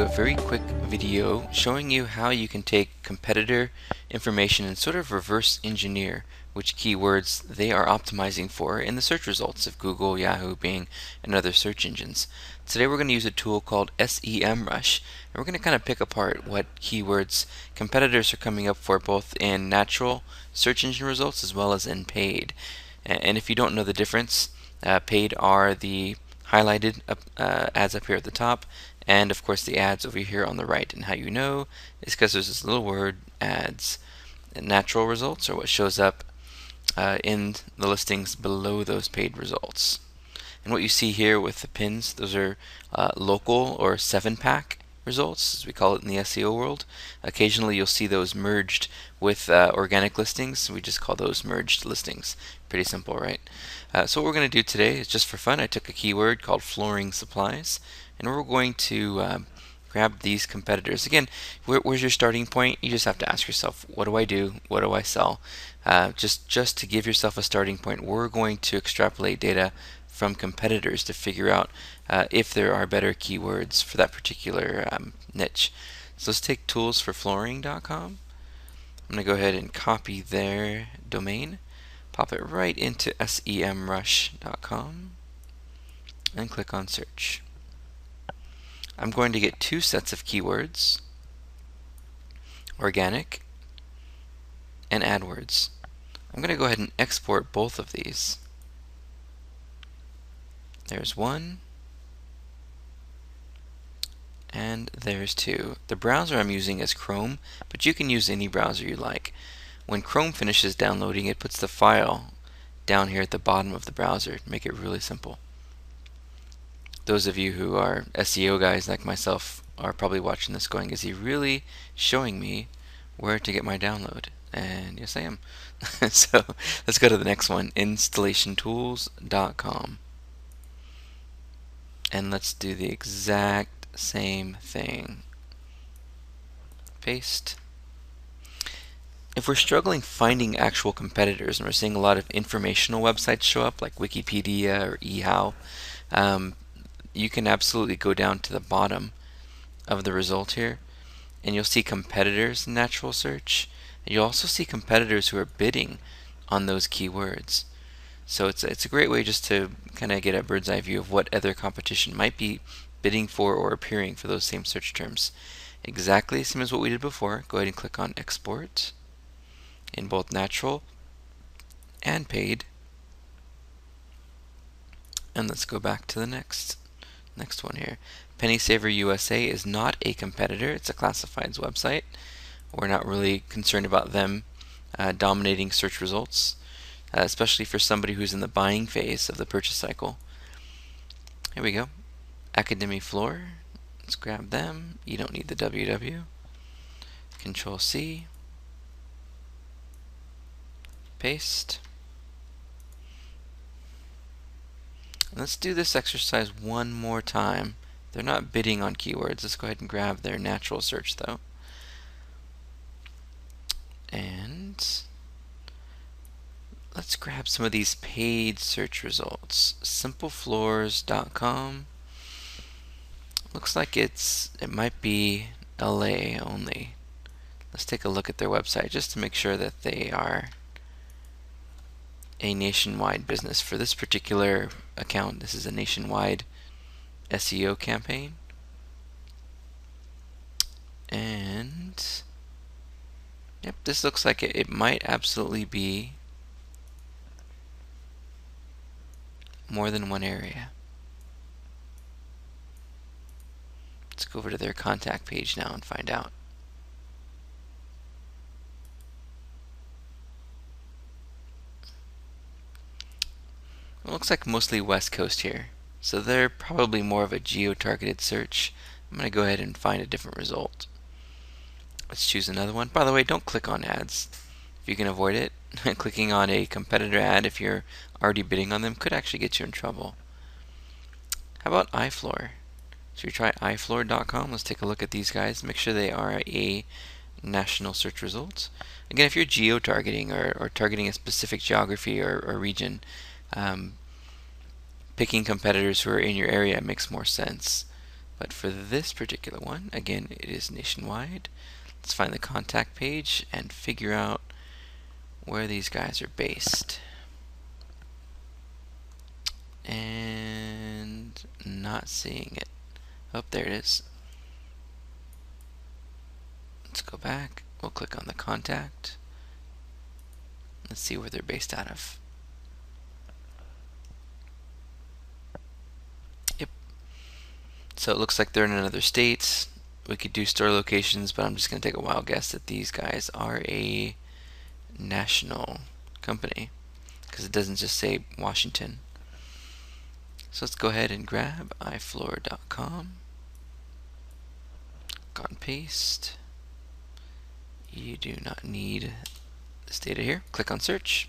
a very quick video showing you how you can take competitor information and sort of reverse engineer which keywords they are optimizing for in the search results of Google, Yahoo, Bing, and other search engines. Today we're going to use a tool called SEMrush, and we're going to kind of pick apart what keywords competitors are coming up for both in natural search engine results as well as in paid. And if you don't know the difference, paid are the highlighted ads up here at the top, and of course the ads over here on the right. And how you know is because there's this little word ads. And natural results are what shows up in the listings below those paid results. And what you see here with the pins, those are local or 7-pack results, as we call it in the SEO world. Occasionally you'll see those merged with organic listings. We just call those merged listings. Pretty simple, right? So what we're going to do today is just for fun. I took a keyword called flooring supplies, and we're going to grab these competitors. Again, where's your starting point? You just have to ask yourself, what do I do? What do I sell? Just to give yourself a starting point, we're going to extrapolate data from competitors to figure out if there are better keywords for that particular niche. So let's take toolsforflooring.com. I'm going to go ahead and copy their domain, pop it right into semrush.com, and click on search. I'm going to get two sets of keywords, organic and AdWords. I'm going to go ahead and export both of these. There's one, and there's two. The browser I'm using is Chrome, but you can use any browser you like. When Chrome finishes downloading, it puts the file down here at the bottom of the browser to make it really simple. Those of you who are SEO guys like myself are probably watching this going, is he really showing me where to get my download? And yes, I am. So let's go to the next one, installationtools.com. And let's do the exact same thing. Paste. If we're struggling finding actual competitors, and we're seeing a lot of informational websites show up like Wikipedia or eHow, you can absolutely go down to the bottom of the result here, and you'll see competitors in natural search, and you'll also see competitors who are bidding on those keywords. So it's a great way just to kind of get a bird's eye view of what other competition might be bidding for or appearing for those same search terms. Exactly the same as what we did before. Go ahead and click on export in both natural and paid, and let's go back to the next one here. Penny Saver USA is not a competitor. It's a classifieds website. We're not really concerned about them dominating search results, especially for somebody who's in the buying phase of the purchase cycle. Here we go. Academy Floor. Let's grab them. You don't need the www. Control C. Paste. Let's do this exercise one more time. They're not bidding on keywords. Let's go ahead and grab their natural search though. And let's grab some of these paid search results. Simplefloors.com. Looks like it might be LA only. Let's take a look at their website just to make sure that they are a nationwide business. For this particular account, this is a nationwide SEO campaign. And yep, this looks like it might absolutely be more than one area. Let's go over to their contact page now and find out. It looks like mostly West Coast here, so they're probably more of a geo-targeted search. I'm going to go ahead and find a different result. Let's choose another one. By the way, don't click on ads if you can avoid it. Clicking on a competitor ad if you're already bidding on them could actually get you in trouble. How about iFloor? Should we try ifloor.com? Let's take a look at these guys. Make sure they are a national search results. Again, if you're geo-targeting or targeting a specific geography or region, picking competitors who are in your area makes more sense But for this particular one, again, it is nationwide. Let's find the contact page and figure out where these guys are based. And not seeing it. Oh, there it is. Let's go back. We'll click on the contact. Let's see where they're based out of. Yep. So it looks like they're in another state. We could do store locations, but I'm just going to take a wild guess that these guys are a national company, because it doesn't just say Washington. So let's go ahead and grab ifloor.com, cut and paste. You do not need this data here. Click on search.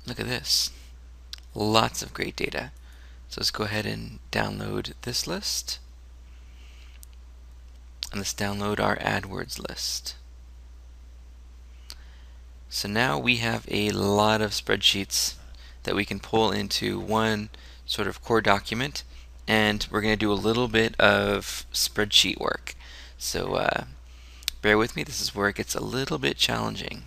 Look at this. Lots of great data. So let's go ahead and download this list. And let's download our AdWords list. So now we have a lot of spreadsheets that we can pull into one sort of core document, and we're going to do a little bit of spreadsheet work. So bear with me, this is where it gets a little bit challenging.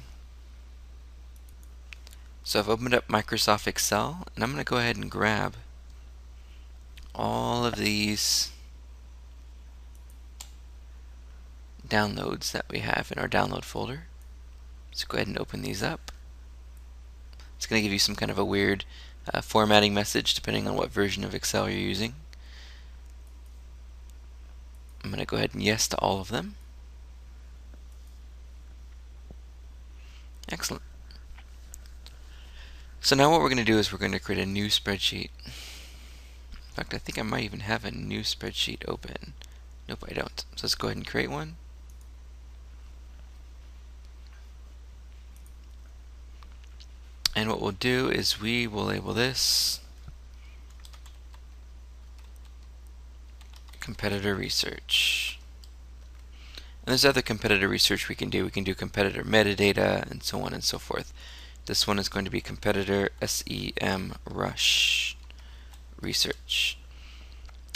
So I've opened up Microsoft Excel, and I'm going to go ahead and grab all of these downloads that we have in our download folder. So go ahead and open these up. It's going to give you some kind of a weird formatting message depending on what version of Excel you're using. I'm going to go ahead and yes to all of them. Excellent. So now what we're going to do is we're going to create a new spreadsheet. In fact, I think I might even have a new spreadsheet open. Nope, I don't. So let's go ahead and create one. And what we'll do is we will label this competitor research. And there's other competitor research we can do. We can do competitor metadata and so on and so forth. This one is going to be competitor SEMrush research.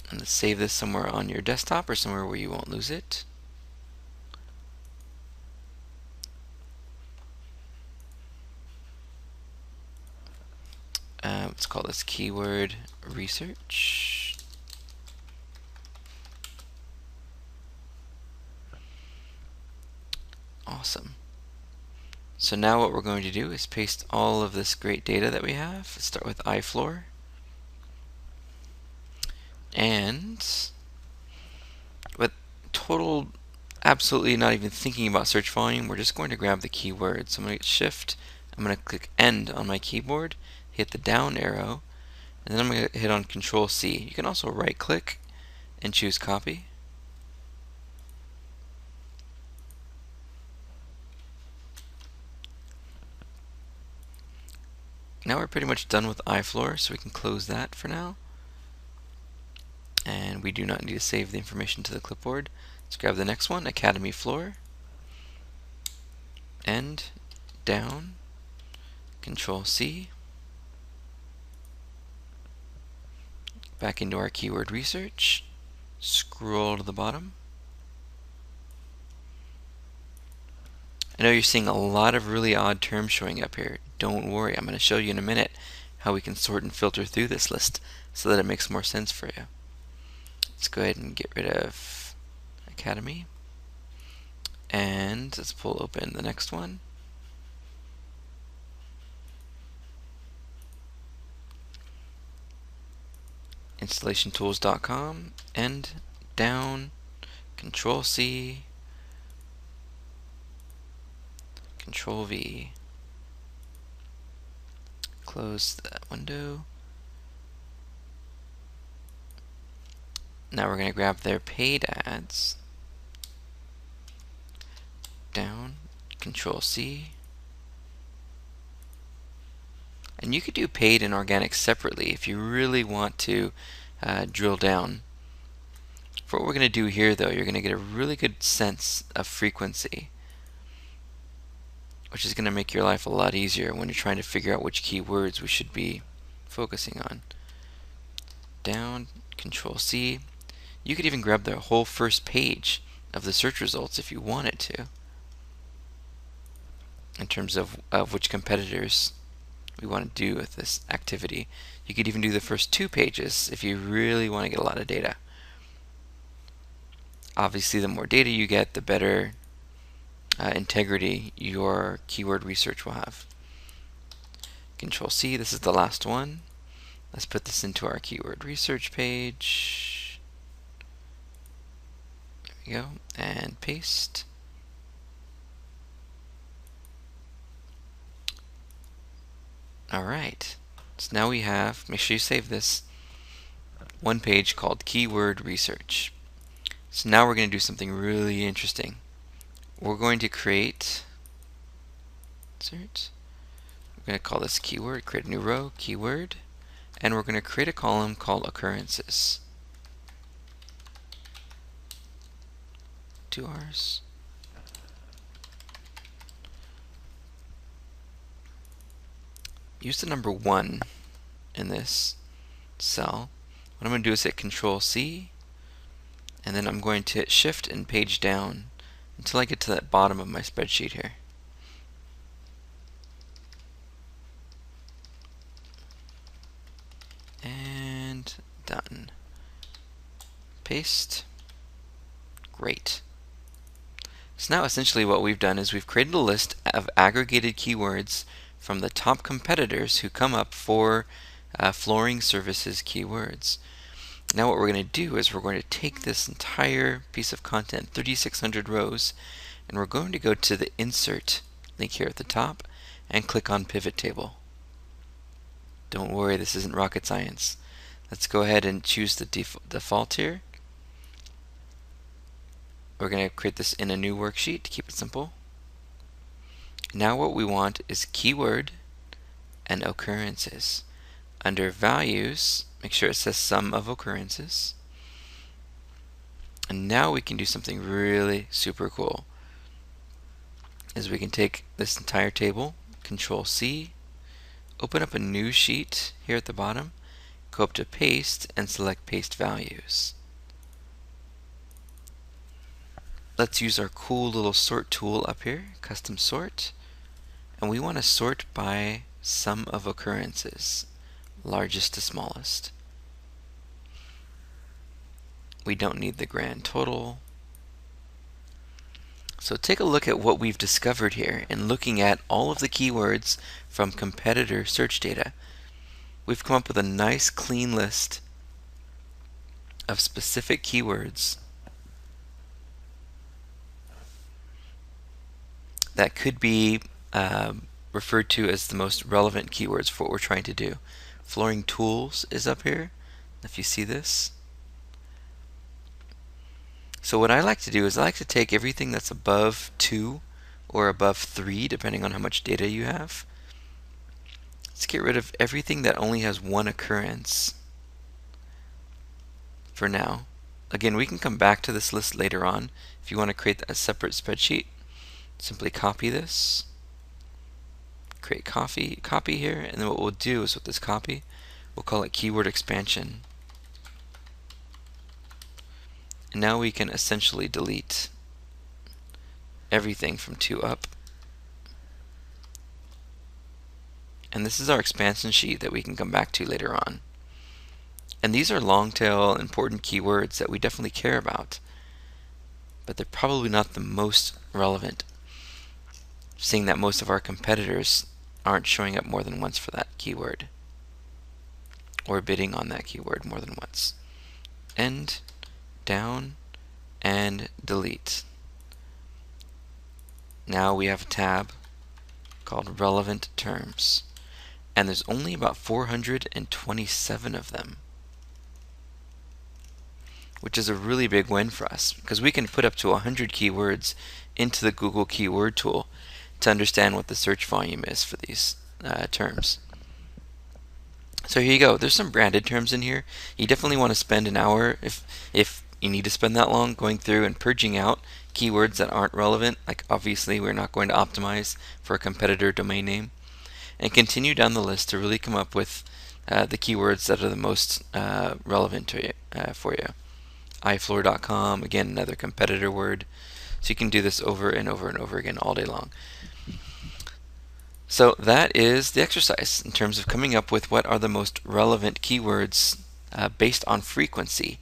And let's save this somewhere on your desktop or somewhere where you won't lose it. Let's call this keyword research. Awesome. So now what we're going to do is paste all of this great data that we have. Let's start with ifloor. And with total, absolutely not even thinking about search volume, we're just going to grab the keyword. So I'm going to hit Shift. I'm going to click End on my keyboard, hit the down arrow, and then I'm going to hit on Control C. You can also right click and choose Copy. Now we're pretty much done with ifloor, so we can close that for now. And we do not need to save the information to the clipboard. Let's grab the next one, Academy Floor. End, down, Control C. Back into our keyword research. Scroll to the bottom. I know you're seeing a lot of really odd terms showing up here. Don't worry, I'm going to show you in a minute how we can sort and filter through this list so that it makes more sense for you. Let's go ahead and get rid of Academy. And let's pull open the next one. InstallationTools.com. End, down, Control C, Control V. Close that window. Now we're going to grab their paid ads. Down, Control C. And you could do paid and organic separately if you really want to drill down. For what we're going to do here, though, you're going to get a really good sense of frequency, which is going to make your life a lot easier when you're trying to figure out which keywords we should be focusing on. Down, Control C. You could even grab the whole first page of the search results if you wanted to, in terms of which competitors we want to do with this activity. You could even do the first 2 pages if you really want to get a lot of data. Obviously, the more data you get, the better integrity your keyword research will have. Control C, this is the last one. Let's put this into our keyword research page. There we go, and paste. Alright, so now we have, make sure you save this, one page called keyword research. So now we're going to do something really interesting. We're going to create, we're going to call this keyword, create a new row, keyword, and we're going to create a column called occurrences. 2 R's. Use the number 1 in this cell. What I'm going to do is hit Control C, and then I'm going to hit Shift and page down until I get to the bottom of my spreadsheet here. And done. Paste. Great. So now essentially what we've done is we've created a list of aggregated keywords from the top competitors who come up for flooring services keywords. Now what we're going to do is we're going to take this entire piece of content, 3,600 rows, and we're going to go to the Insert link here at the top and click on Pivot Table. Don't worry, this isn't rocket science. Let's go ahead and choose the default here. We're going to create this in a new worksheet to keep it simple. Now what we want is keyword and occurrences. Under values, make sure it says sum of occurrences. And now we can do something really super cool. Is we can take this entire table, Control C, open up a new sheet here at the bottom, go up to paste and select paste values. Let's use our cool little sort tool up here, custom sort, and we want to sort by sum of occurrences, largest to smallest. We don't need the grand total. So take a look at what we've discovered here in looking at all of the keywords from competitor search data. We've come up with a nice clean list of specific keywords that could be referred to as the most relevant keywords for what we're trying to do. Flooring tools is up here, if you see this. So what I like to do is I like to take everything that's above 2 or above 3, depending on how much data you have. Let's get rid of everything that only has 1 occurrence for now. Again, we can come back to this list later on. If you want to create a separate spreadsheet, simply copy this, create copy here, and then what we'll do is with this copy, we'll call it keyword expansion. And now we can essentially delete everything from 2 up. And this is our expansion sheet that we can come back to later on. And these are long tail important keywords that we definitely care about, but they're probably not the most relevant, seeing that most of our competitors aren't showing up more than once for that keyword or bidding on that keyword more than once. End, down, and delete. Now we have a tab called Relevant Terms, and there's only about 427 of them, which is a really big win for us because we can put up to 100 keywords into the Google Keyword Tool to understand what the search volume is for these terms. So here you go. There's some branded terms in here. You definitely want to spend an hour, if you need to spend that long, going through and purging out keywords that aren't relevant. Like obviously we're not going to optimize for a competitor domain name, and continue down the list to really come up with the keywords that are the most relevant to you, for you. iFloor.com, again, another competitor word. So you can do this over and over and over again all day long. So that is the exercise in terms of coming up with what are the most relevant keywords based on frequency.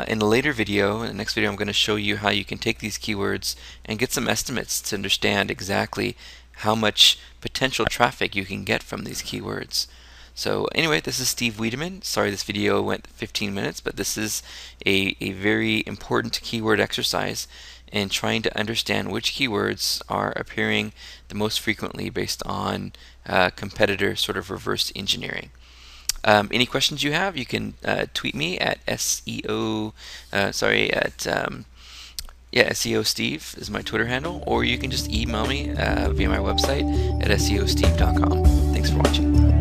In a later video, in the next video, I'm going to show you how you can take these keywords and get some estimates to understand exactly how much potential traffic you can get from these keywords. So anyway, this is Steve Wiideman. Sorry this video went 15 minutes, but this is a very important keyword exercise in trying to understand which keywords are appearing the most frequently based on competitor sort of reverse engineering. Any questions you have, you can tweet me at SEO, SEO Steve is my Twitter handle, or you can just email me via my website at SEOsteve.com. Thanks for watching.